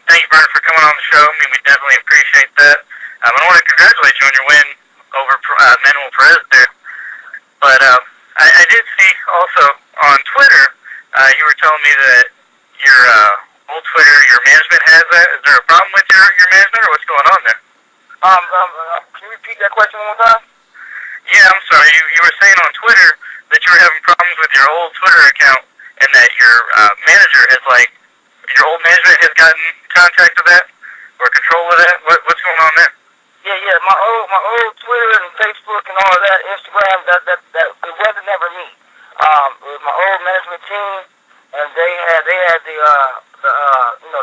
Thank you, Vernon, for coming on the show. I mean, we definitely appreciate that. I want to congratulate you on your win over Manuel Perez there. But I did see also on Twitter, you were telling me that your old Twitter, your management has that. Is there a problem with your management, or what's going on there? Can you repeat that question one more time? Yeah, I'm sorry. You were saying on Twitter that you were having problems with your old Twitter account, and that your manager has your old management has gotten contact of that or control of that. What's going on there? Yeah. My old Twitter and Facebook and all of that, Instagram, that it wasn't never me. It was my old management team, and they had the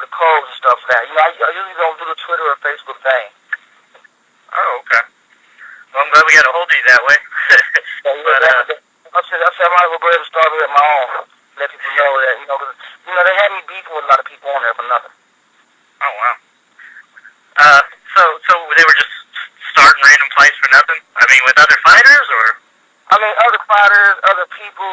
codes and stuff for that. I usually don't do the Twitter or Facebook thing. Oh, okay. Well, I'm glad we got a hold of you that way. I said I might as well go ahead and start with my own. Let people know that, because, they had me beefing with a lot of people on there for nothing. Oh, wow. So they were just starting random fights for nothing? I mean, with other fighters, or? Other fighters, other people,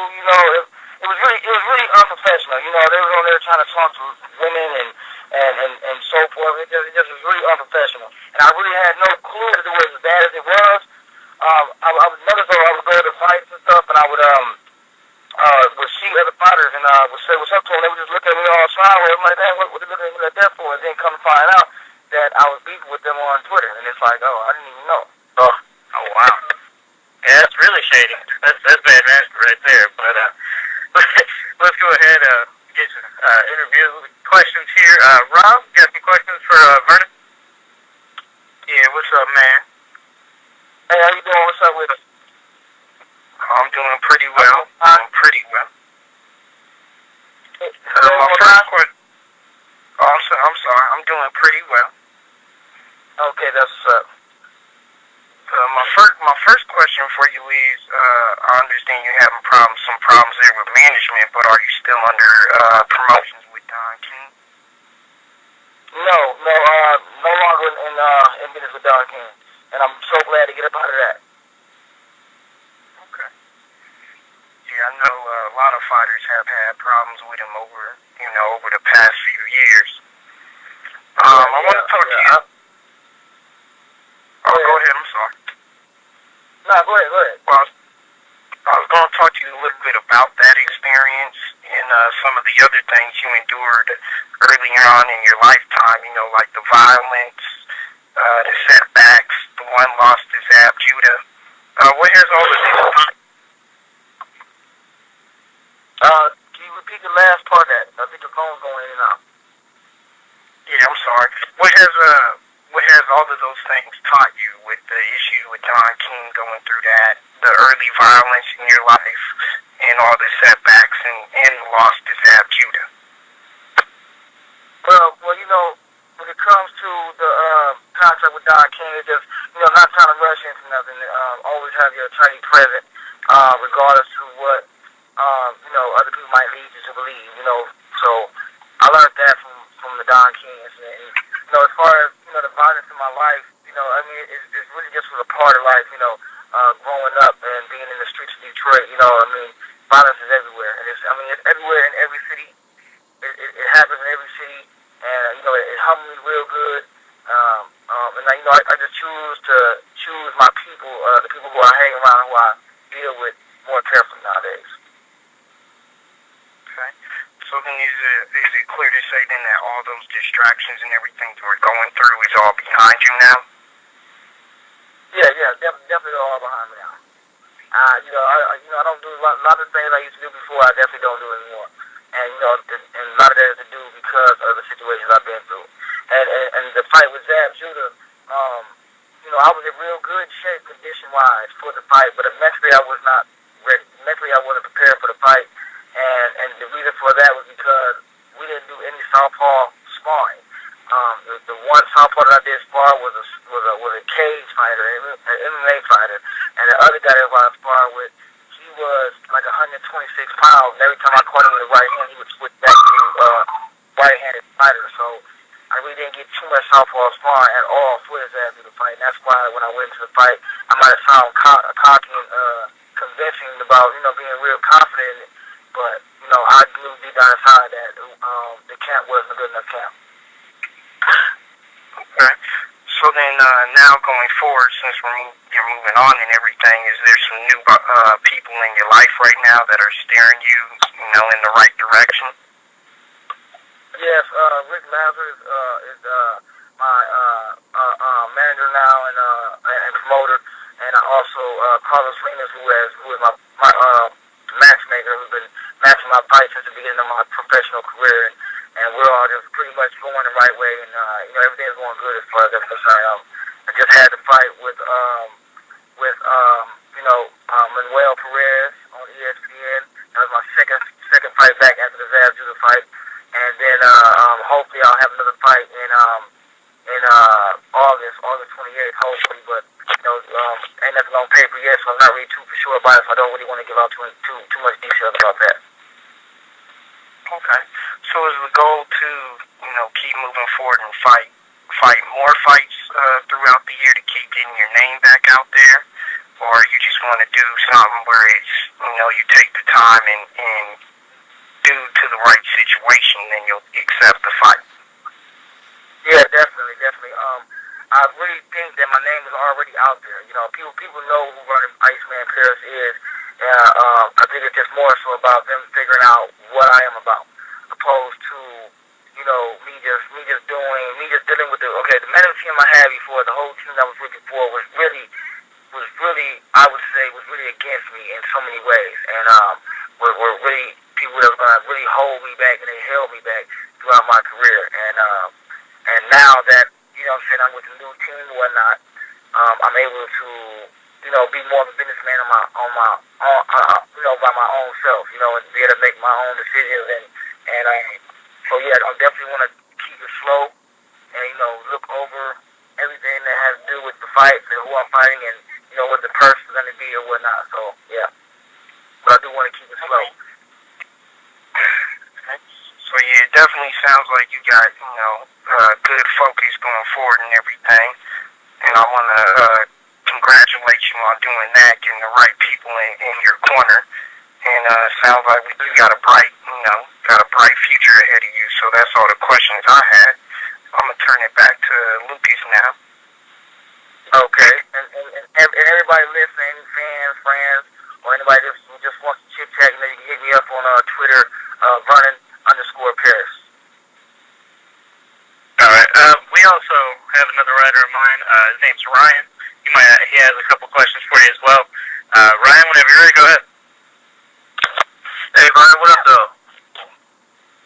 it was really unprofessional. They were on there trying to talk to women and so forth. It just was really unprofessional. And I really had no clue that it was as bad as it was. I would notice, though, I would go to fights and stuff, and I would see other fighters, and would say what's up to them. They would just look at me all sideways. I'm like, "Damn, what are they looking at me like that for?" And then come to find out that I was beefing with them on Twitter, and it's like, oh, I didn't even know. Oh, wow. Yeah, that's really shady. That's bad management right there. But let's go ahead get some interview questions here. Rob, you got some questions for Vernon? Yeah, what's up, man? Hey, how you doing? What's up with us? I'm doing pretty well. My first question. Oh, I'm sorry. I'm doing pretty well. Okay, that's what's up. My first question for you is, I understand you're having some problems there with management, but are you still under promotions with Don King? No longer in business with Don King, and I'm so glad to get up out of that. Okay. Yeah, I know a lot of fighters have had problems with him over the past few years. I want to talk to you. Go ahead. I'm sorry. No, go ahead. Well, I was going to talk to you a little bit about that experience and some of the other things you endured early on in your lifetime, like the violence, the setbacks, the one lost to Zab Judah. What has all of this taught you? Can you repeat the last part of that? I think the phone's going in and out. Yeah, I'm sorry. What has all of those things taught you with the issue with Don King going through that, the early violence in your life, and all the setbacks and the loss to Zab Judah? Well, when it comes to the contract with Don King, it's just, not trying to rush into nothing. Always have your attorney present, regardless of what, other people might lead you to believe, So I learned that from the Don King incident. And, as far as, the violence in my life, it really just was a part of life, growing up and being in the streets of Detroit, violence is everywhere. And it's everywhere in every city. It happens in every city. And, it humbled me real good. And I just choose my people, the people who I hang around, who I deal with more carefully nowadays. Okay. So then is it clear to say then that all those distractions and everything that we're going through is all behind you now? Yeah, definitely all behind me now. I don't do a lot of the things I used to do before. I definitely don't do anymore. And and a lot of that is to do because of the situations I've been through. And the fight with Zab Judah, I was in real good shape condition-wise for the fight, but mentally I was not ready. Mentally I wasn't prepared for the fight. And the reason for that was because we didn't do any southpaw sparring. The one southpaw that I did spar was a cage fighter, an MMA fighter, and the other guy that I sparred with, he was like 126 pounds. And every time I caught him with the right hand, he would switch back to right-handed fighter. So I really didn't get too much southpaw sparring at all for his ass in the fight. And that's why when I went into the fight, I might have sounded cocky and convincing about being real confident in it. But, I knew deep down inside that the camp wasn't a good enough camp. Okay. So then, now going forward, since you're moving on and everything, is there some new people in your life right now that are steering you, in the right direction? Yes, Rick Lazarus is my manager now and promoter, and I also Carlos Salinas, who is my matchmaker, who's been matching my fights since the beginning of my professional career, and we're all just pretty much going the right way, and everything's going good as far as that's concerned. I just had the fight with Manuel Perez on ESPN. That was my second fight back after the Zab Judah fight. And then hopefully I'll have another fight in August 28th, hopefully. But ain't nothing on paper yet, so I'm not really too for sure about it. So I don't really want to give out too much details about that. Okay. So is the goal to keep moving forward and fight more fights throughout the year to keep getting your name back out there, or you just want to do something where it's you take the time and due to the right situation, then you'll accept the fight? Yeah, definitely. I really think that my name is already out there. People know who Vernon Iceman Paris is. I think it's just more so about them figuring out what I am about, opposed to me just dealing with the management team I had before. The whole team I was with before was really I would say was really against me in so many ways, and were really people that were gonna really hold me back, and they held me back throughout my career. And now that I'm with a new team and whatnot, I'm able to be more of a businessman on my own, by my own self, and be able to make my own decisions, and so yeah, I definitely want to keep it slow and look over everything that has to do with the fights and who I'm fighting and what the purse is going to be or whatnot. So yeah, but I do want to keep it slow. Okay. So yeah, it definitely sounds like you got good focus going forward and everything, and I want to congratulate you on doing that, getting the right people in your corner, and sounds like you got a bright future ahead of you. So that's all the questions I had. I'm gonna turn it back to Lucas now. Okay, and everybody listening, fans, friends, or anybody who just wants to chit chat, you can hit me up on Twitter, Vernon_Paris. All right. We also have another writer of mine. His name's Ryan. He has a couple questions for you as well. Ryan, whenever you're ready, go ahead. Hey, Vernon, what up, though?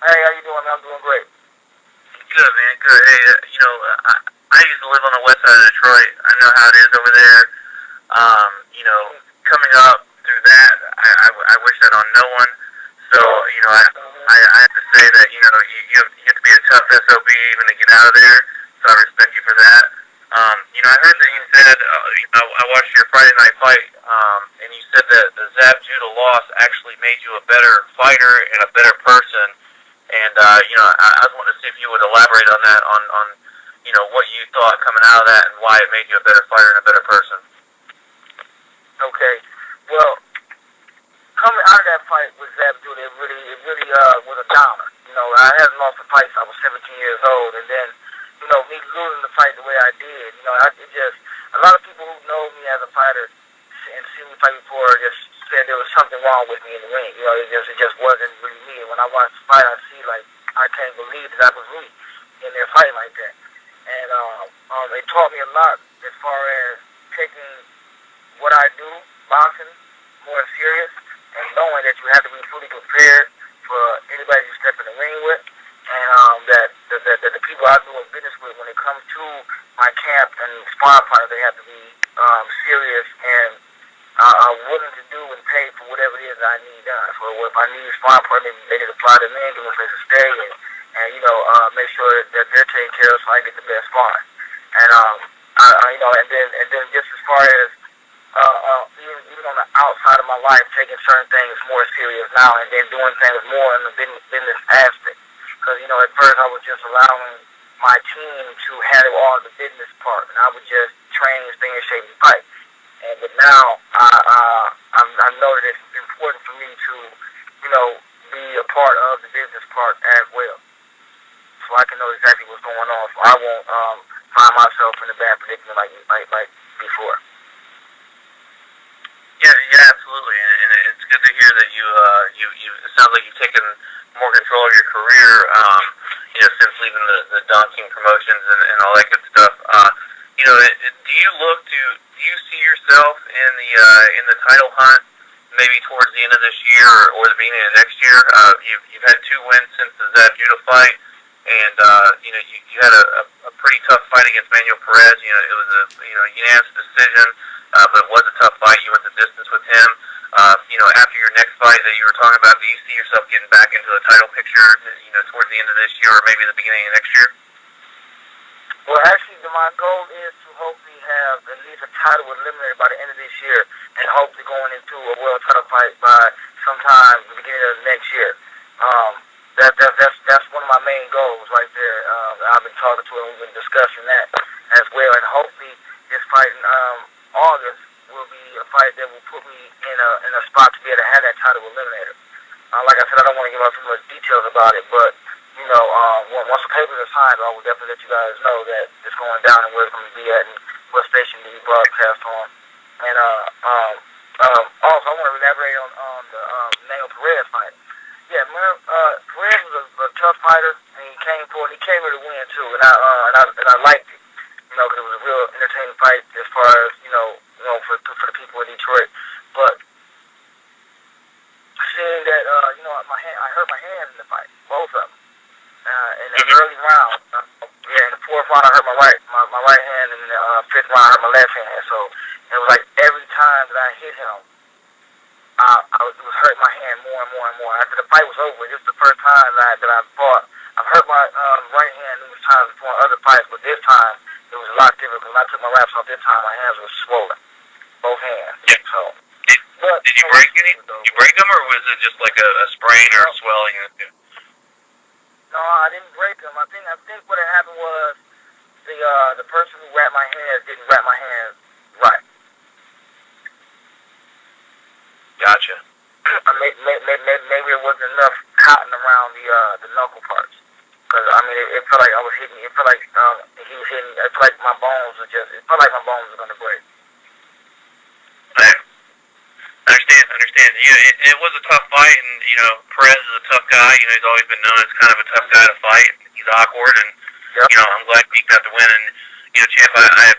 Hey, how you doing, man? I'm doing great. Good, man, good. Hey, I used to live on the west side of Detroit. I know how it is over there. Coming up through that, I wish that on no one. So, I have to say that, you have to be a tough SOB even to get out of there. So I respect you for that. I heard that you said, I watched your Friday night fight, and you said that the Zab Judah loss actually made you a better fighter and a better person. And, I was wanting to see if you would elaborate on that, on what you thought coming out of that and why it made you a better fighter and a better person. Okay. Well, coming out of that fight with Zab Judah, it really was a downer. I hadn't lost a fight since I was 17 years old, and then, me losing the fight the way I did, a lot of people who know me as a fighter and seen me fight before just said there was something wrong with me in the ring. It just wasn't really me. And when I watch the fight, I see, I can't believe that I was me in their fight like that. And it taught me a lot as far as taking what I do, boxing, more serious, and knowing that you have to be fully prepared for anybody you step in the ring with, and that the people I do business with, when it comes to my camp and sparring partners, they have to be serious and willing to do and pay for whatever it is I need done. So if I need a sparring partner, they need to fly them in, give them a place to stay, and make sure that they're taken care of so I get the best sparring. And and then just as far as even on the outside of my life, taking certain things more serious now, and then doing things more in the business aspect. Because at first I was just allowing my team to handle all the business part, and I would just train, stay in shape, and fight. But now I know that it's important for me to be a part of the business part as well. So so I can know exactly what's going on, so I won't find myself in a bad predicament like before. Yeah, absolutely, and it's good to hear that you it sounds like you've taken more control of your career, since leaving the donking promotions and all that good stuff. Do you see yourself in the title hunt maybe towards the end of this year or the beginning of next year? You've had 2 wins since the Zab Judah fight, and you had a pretty tough fight against Manuel Perez. It was a unanimous decision, but it was a tough fight. You went the distance with him. After your next fight that you were talking about, do you see yourself getting back into the title picture, towards the end of this year or maybe the beginning of next year? Well, actually, my goal is to hopefully have at least a title eliminated by the end of this year, and hopefully going into a world title fight by sometime the beginning of next year. That's one of my main goals right there. I've been talking to him, we've been discussing that as well, and hopefully this fight in August will be a fight that will put me in a spot to be able to have that title eliminator. Like I said, I don't want to give out too much details about it, but once the papers are signed, I will definitely let you guys know that it's going down and where it's going to be at and what station to be broadcast on. And also, I want to elaborate on the Manuel Perez fight. Yeah, Perez was a tough fighter, and he came here to win too, and I liked it, because it was a real entertaining fight as far as for the people in Detroit. But seeing that I hurt my hand in the fight, both of them. In the early round, in the 4th round I hurt my right hand, and in the 5th round I hurt my left hand. So it was like every time that I hit him, it was hurting my hand more and more and more. After the fight was over, this is the first time that I fought. I've hurt my right hand numerous times before in other fights, but this time it was a lot different because when I took my wraps off this time, my hands were swollen, both hands. Yeah. So, did you break any? Did you break them, or was it just like a sprain or a swelling? No, I didn't break them. I think what had happened was the person who wrapped my hands didn't wrap my hands right. Gotcha. Maybe it wasn't enough cotton around the knuckle parts. Because it felt like I was hitting. It felt like he was hitting. It felt like my bones were just. It felt like my bones were gonna break. I understand. It was a tough fight, and Perez is a tough guy. He's always been known as kind of a tough guy to fight. He's awkward, and yep. I'm glad he got the win. And Champ, I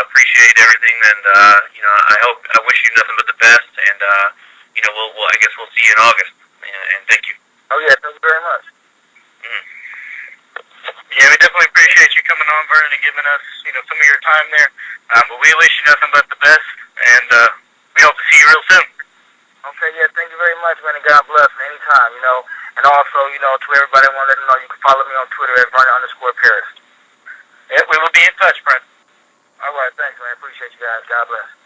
appreciate everything, and I wish you nothing but the best. And I guess we'll see you in August. And thank you. Oh yeah, thank you very much. Mm. Yeah, we definitely appreciate you coming on, Vernon, and giving us some of your time there. But we wish you nothing but the best, and we hope to see you real soon. Okay, yeah, thank you very much, man, and God bless anytime, And also, to everybody, I want to let them know you can follow me on Twitter at Vernon_Paris. Yeah, we will be in touch, Brent. All right, thanks, man. Appreciate you guys. God bless.